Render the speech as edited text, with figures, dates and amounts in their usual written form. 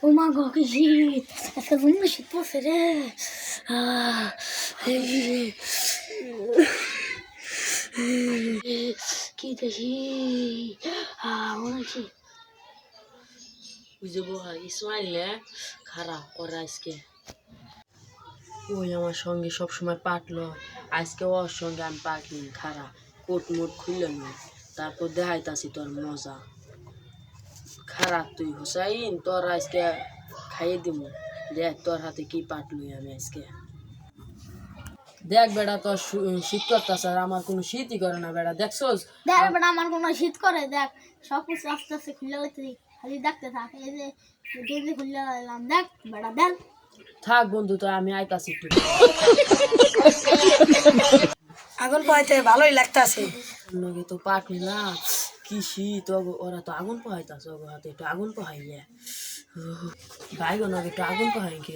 ও মা গো কি শীত, আজকে জন্য শীত পড়ছে রে। কি দেখি অনেক শীত। বুঝবো ইসমাইল খারাপ ওর আজকে ওই আমার সঙ্গে সবসময় পাটলো, আজকে ওর সঙ্গে আমি পাটলি খারাপ কোট মোট খুলল নি, তারপর দেখাইতাছি তোর মজা খারাপ। তুই হুসাইন তোর আজকে খাইয়ে দিব, দেখ তোর হাতে কি পাটলুই আমি আজকে। দেখ বেটা তোর শীত করতেছে আর আমার কোনো শীতই করে না বেটা, দেখছোস? দেখ বেটা আমার কোনো শীত করে, দেখ সব কিছু আস্তে আস্তে খুলে হইতে খালি দেখতে থাক। এই যে গেঞ্জি খুলে এলাম, দেখ বেটা দেখ। থাক বন্ধু তো আমি আইতাছি একটু। আগুন পাইতে ভালোই লাগতাছে। আপনাকে তো পাট না কি শীত, ওরা তো আগুন পোহাইতাছে, ওগো হাতে একটু আগুন পোহাইলে ভাই ওনাকে একটু আগুন পোহাইকে।